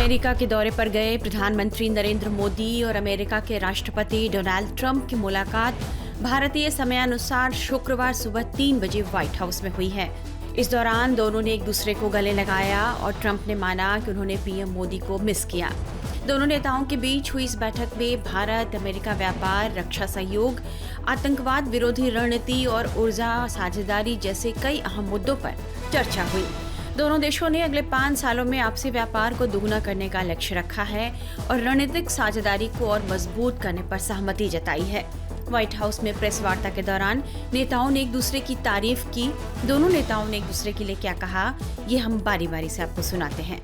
America के दौरे पर गए प्रधानमंत्री नरेंद्र मोदी और अमेरिका के राष्ट्रपति डोनाल्ड ट्रंप की मुलाकात भारतीय समयानुसार शुक्रवार सुबह 3 बजे व्हाइट हाउस में हुई है। इस दौरान दोनों ने एक दूसरे को गले लगाया और ट्रंप ने माना कि उन्होंने पीएम मोदी को मिस किया। दोनों नेताओं के बीच हुई इस बैठक में भारत अमेरिका व्यापार, रक्षा सहयोग, आतंकवाद विरोधी रणनीति और ऊर्जा साझेदारी जैसे कई अहम मुद्दों पर चर्चा हुई। दोनों देशों ने अगले 5 सालों में आपसी व्यापार को दोगुना करने का लक्ष्य रखा है और रणनीतिक साझेदारी को और मजबूत करने पर सहमति जताई है। व्हाइट हाउस में प्रेस वार्ता के दौरान नेताओं ने एक दूसरे की तारीफ की। दोनों नेताओं ने एक दूसरे के लिए क्या कहा, ये हम बारी बारी से आपको सुनाते हैं।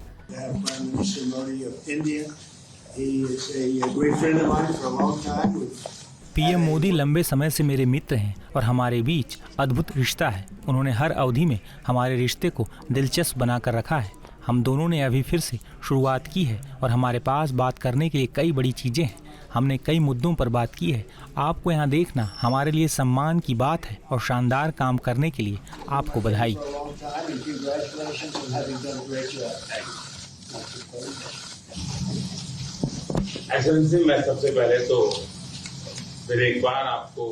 पीएम मोदी लंबे समय से मेरे मित्र हैं और हमारे बीच अद्भुत रिश्ता है। उन्होंने हर अवधि में हमारे रिश्ते को दिलचस्प बनाकर रखा है। हम दोनों ने अभी फिर से शुरुआत की है और हमारे पास बात करने के लिए कई बड़ी चीजें हैं। हमने कई मुद्दों पर बात की है। आपको यहाँ देखना हमारे लिए सम्मान की बात है और शानदार काम करने के लिए आपको बधाई। एक्सेलेंसी, मैं सबसे पहले तो फिर एक बार आपको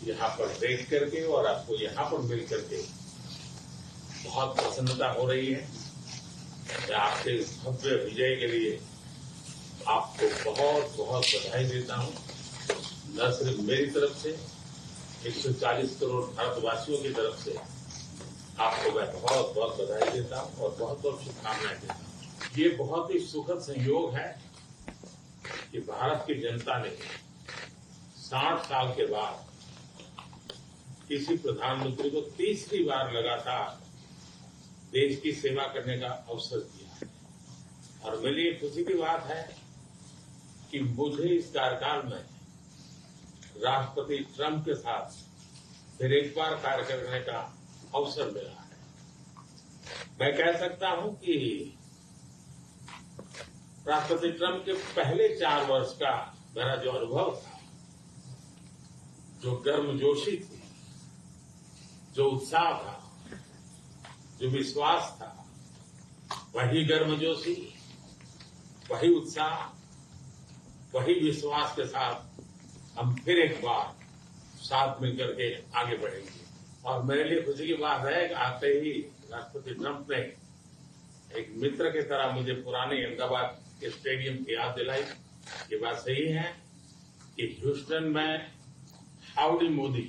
यहाँ पर देख करके और आपको यहाँ पर मिल करके बहुत प्रसन्नता हो रही है। मैं आपके इस भव्य विजय के लिए आपको बहुत बहुत बधाई देता हूँ। न सिर्फ मेरी तरफ से, 140 करोड़ भारतवासियों की तरफ से आपको मैं बहुत बहुत बधाई देता हूँ और बहुत बहुत शुभकामनाएं देता हूँ। ये बहुत ही सुखद संयोग है कि भारत की जनता ने 60 साल के बाद किसी प्रधानमंत्री को तीसरी बार लगातार देश की सेवा करने का अवसर दिया है। और मेरे लिए खुशी की बात है कि मुझे इस कार्यकाल में राष्ट्रपति ट्रंप के साथ फिर एक बार कार्य करने का अवसर मिला है। मैं कह सकता हूं कि राष्ट्रपति ट्रंप के पहले 4 वर्ष का मेरा जो अनुभव था, जो गर्मजोशी थी, जो उत्साह था, जो विश्वास था, वही गर्मजोशी, वही उत्साह, वही विश्वास के साथ हम फिर एक बार साथ मिलकर के आगे बढ़ेंगे। और मेरे लिए खुशी की बात है कि आते ही राष्ट्रपति ट्रंप ने एक मित्र की तरह मुझे पुराने अहमदाबाद के स्टेडियम की याद दिलाई। ये बात सही है कि ह्यूस्टन में हाउडी मोदी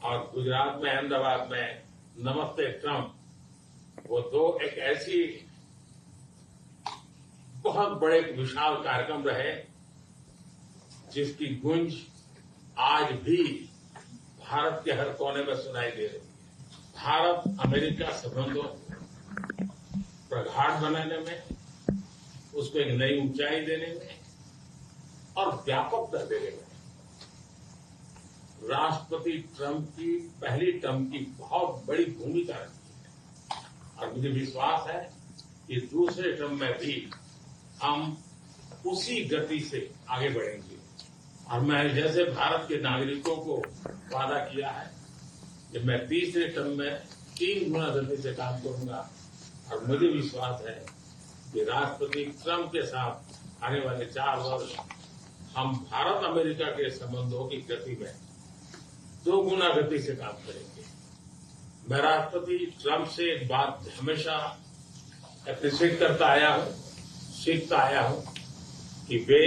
और गुजरात में अहमदाबाद में नमस्ते ट्रंप, वो दो एक ऐसी बहुत बड़े विशाल कार्यक्रम रहे जिसकी गूंज आज भी भारत के हर कोने में सुनाई दे रही है। भारत अमेरिका संबंधों प्रगाढ़ बनाने में, उसको एक नई ऊंचाई देने में और व्यापकता देने में राष्ट्रपति ट्रंप की पहली टर्म की बहुत बड़ी भूमिका रही है। और मुझे विश्वास है कि दूसरे टर्म में भी हम उसी गति से आगे बढ़ेंगे। और मैं जैसे भारत के नागरिकों को वादा किया है कि मैं तीसरे टर्म में 3 गुना गति से काम करूंगा। और मुझे विश्वास है कि राष्ट्रपति ट्रंप के साथ आने वाले 4 वर्ष हम भारत अमेरिका के संबंधों की गति में 2 गुना गति से काम करेंगे। मैं राष्ट्रपति ट्रंप से एक बात हमेशा एप्रिशिएट करता आया हूं, सीखता आया हूं कि वे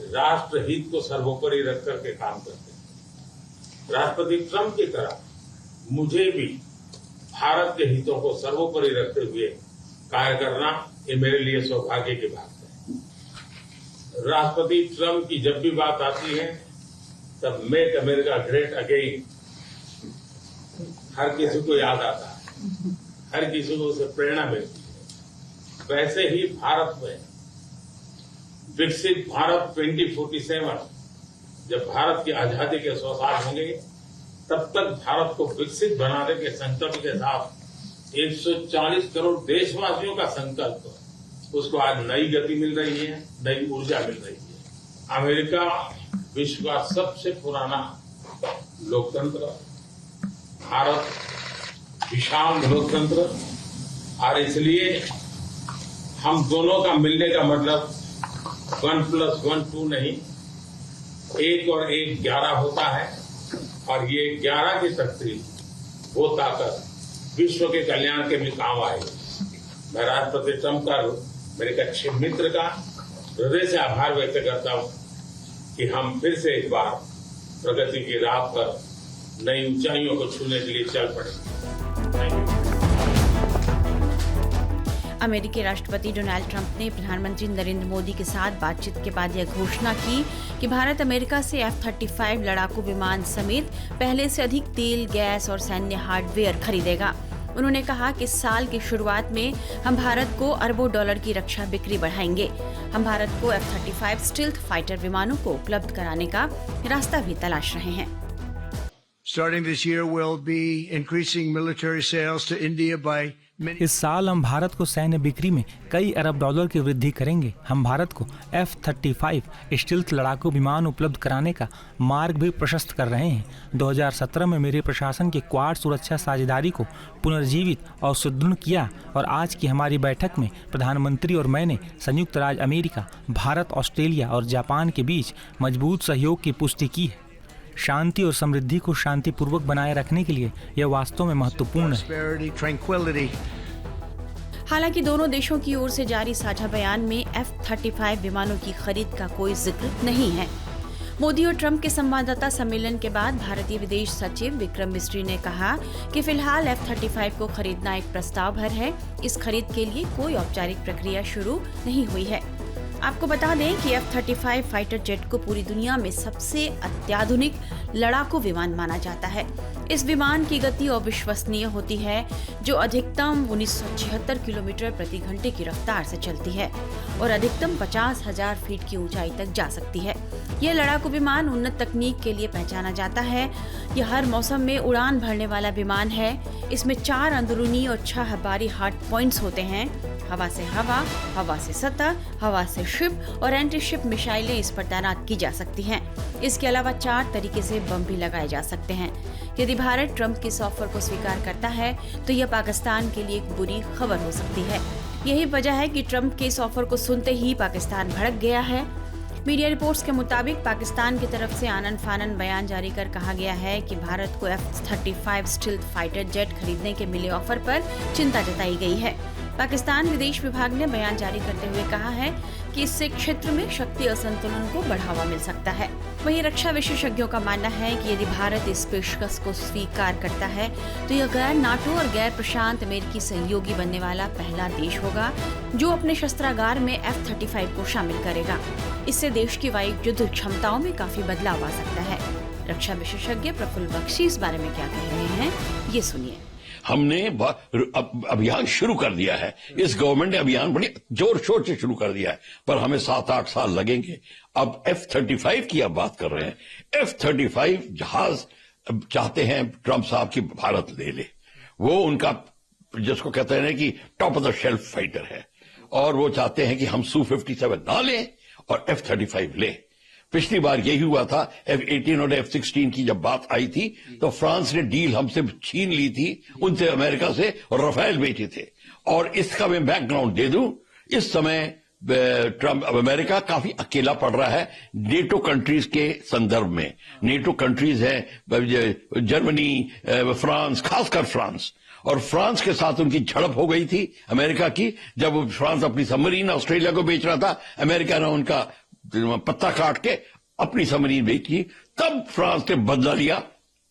राष्ट्रहित को सर्वोपरि रख करके काम करते हैं। राष्ट्रपति ट्रंप की तरह मुझे भी भारत के हितों को सर्वोपरि रखते हुए कार्य करना, ये मेरे लिए सौभाग्य की बात है। राष्ट्रपति ट्रंप की जब भी बात आती है तब मेक अमेरिका ग्रेट अगेन हर किसी को याद आता है, हर किसी को उससे प्रेरणा मिलती है। वैसे ही भारत में विकसित भारत 2047, जब भारत की आजादी के 100 साल होंगे, तब तक भारत को विकसित बनाने के संकल्प के साथ 140 करोड़ देशवासियों का संकल्प, उसको आज नई गति मिल रही है, नई ऊर्जा मिल रही है। अमेरिका विश्व का सबसे पुराना लोकतंत्र, भारत विशाल लोकतंत्र, और इसलिए हम दोनों का मिलने का मतलब 1+1 2 नहीं, 1 और 1 11 होता है और ये 11 की शक्ति, वो ताकत विश्व के कल्याण के भी काम आएगी। मैं राष्ट्रपति ट्रंप का, मेरे एक अच्छे मित्र का हृदय से आभार व्यक्त करता हूं कि हम फिर से एक बार प्रगति की राह पर नई ऊंचाइयों को छूने के लिए चल पड़े। Thank you. अमेरिकी राष्ट्रपति डोनाल्ड ट्रंप ने प्रधानमंत्री नरेंद्र मोदी के साथ बातचीत के बाद यह घोषणा की कि भारत अमेरिका से F-35 लड़ाकू विमान समेत पहले से अधिक तेल, गैस और सैन्य हार्डवेयर खरीदेगा। उन्होंने कहा कि इस साल की शुरुआत में हम भारत को अरबों डॉलर की रक्षा बिक्री बढ़ाएंगे। हम भारत को F-35 स्टील्थ फाइटर विमानों को उपलब्ध कराने का रास्ता भी तलाश रहे हैं। Starting this year, we'll be increasing military sales to India by many. इस साल हम भारत को सैन्य बिक्री में कई अरब डॉलर की वृद्धि करेंगे। हम भारत को F-35 स्टील्थ लड़ाकू विमान उपलब्ध कराने का मार्ग भी प्रशस्त कर रहे हैं। 2017 में मेरे प्रशासन के क्वाड सुरक्षा साझेदारी को पुनर्जीवित और सुदृढ़ किया और आज की हमारी बैठक में प्रधानमंत्री और मैंने संयुक्त राज्य अमेरिका, भारत, ऑस्ट्रेलिया और जापान के बीच मजबूत सहयोग की पुष्टि की है। शांति और समृद्धि को शांतिपूर्वक बनाए रखने के लिए यह वास्तव में महत्वपूर्ण है। हालांकि दोनों देशों की ओर से जारी साझा बयान में F-35 विमानों की खरीद का कोई जिक्र नहीं है। मोदी और ट्रंप के संवाददाता सम्मेलन के बाद भारतीय विदेश सचिव विक्रम मिस्री ने कहा कि फिलहाल F-35 को खरीदना एक प्रस्ताव भर है। इस खरीद के लिए कोई औपचारिक प्रक्रिया शुरू नहीं हुई है। आपको बता दें कि F-35 फाइटर जेट को पूरी दुनिया में सबसे अत्याधुनिक लड़ाकू विमान माना जाता है। इस विमान की गति अविश्वसनीय होती है, जो अधिकतम 1976 किलोमीटर प्रति घंटे की रफ्तार से चलती है और अधिकतम 50,000 फीट की ऊंचाई तक जा सकती है। यह लड़ाकू विमान उन्नत तकनीक के लिए पहचाना जाता है। यह हर मौसम में उड़ान भरने वाला विमान है। इसमें 4 अंदरूनी और 6 बाहरी हार्ड पॉइंट्स होते हैं। हवा से हवा, हवा से सतह, हवा से शिप और एंटी शिप मिसाइलें इस पर तैनात की जा सकती हैं। इसके अलावा 4 तरीके से बम भी लगाए जा सकते हैं। यदि भारत ट्रंप के इस ऑफर को स्वीकार करता है तो यह पाकिस्तान के लिए एक बुरी खबर हो सकती है। यही वजह है कि ट्रंप के इस ऑफर को सुनते ही पाकिस्तान भड़क गया है। मीडिया रिपोर्ट्स के मुताबिक पाकिस्तान की तरफ से आनन फानन बयान जारी कर कहा गया है कि भारत को F-35 स्टील्थ फाइटर जेट खरीदने के मिले ऑफर पर चिंता जताई गई है। पाकिस्तान विदेश विभाग ने बयान जारी करते हुए कहा है कि इससे क्षेत्र में शक्ति असंतुलन को बढ़ावा मिल सकता है। वहीं रक्षा विशेषज्ञों का मानना है कि यदि भारत इस पेशकश को स्वीकार करता है तो यह गैर नाटो और गैर प्रशांत अमेरिकी सहयोगी बनने वाला पहला देश होगा जो अपने शस्त्रागार में F-35 को शामिल करेगा। इससे देश की वायु युद्ध क्षमताओं में काफी बदलाव आ सकता है। रक्षा विशेषज्ञ प्रफुल्ल बख्शी इस बारे में क्या कह रहे हैं, ये सुनिए। हमने अभियान शुरू कर दिया है। इस गवर्नमेंट ने अभियान बड़ी जोर शोर से शुरू कर दिया है, पर हमें 7-8 साल लगेंगे। अब F-35 की आप बात कर रहे हैं। F-35 जहाज चाहते हैं ट्रंप साहब की भारत ले ले। वो उनका जिसको कहते हैं कि top of the shelf fighter है और वो चाहते हैं कि हम Su-57 ना लें और F-35 लें। पिछली बार यही हुआ था। F-18 और F-16 की जब बात आई थी तो फ्रांस ने डील हमसे छीन ली थी, उनसे अमेरिका से, और राफेल बेचे थे। और इसका मैं बैकग्राउंड दे दूं, इस समय ट्रंप अमेरिका काफी अकेला पड़ रहा है नेटो कंट्रीज के संदर्भ में। नेटो कंट्रीज है जर्मनी, फ्रांस, खासकर फ्रांस, और फ्रांस के साथ उनकी झड़प हो गई थी अमेरिका की। जब फ्रांस अपनी सबमरीन ऑस्ट्रेलिया को बेच रहा था, अमेरिका ने उनका पत्ता काट के अपनी सबमरीन बेची, तब फ्रांस ने बदला लिया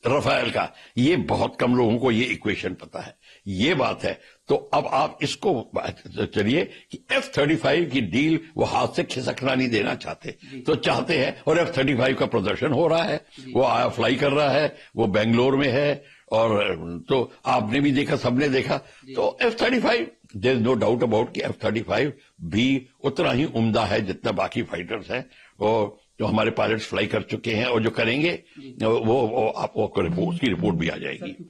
राफेल का। ये बहुत कम लोगों को ये इक्वेशन पता है, ये बात है। तो अब आप इसको चलिए कि F-35 की डील वो हाथ से खिसकना नहीं देना चाहते, तो चाहते हैं। और F-35 का प्रदर्शन हो रहा है, वो आया फ्लाई कर रहा है, वो बेंगलोर में है, और तो आपने भी देखा, सबने देखा। तो F-35 there is no doubt about कि F-35 भी उतना ही उम्दा है जितना बाकी फाइटर्स हैं, और जो हमारे पायलट्स फ्लाई कर चुके हैं और जो करेंगे वो आपको उसकी रिपोर्ट भी आ जाएगी।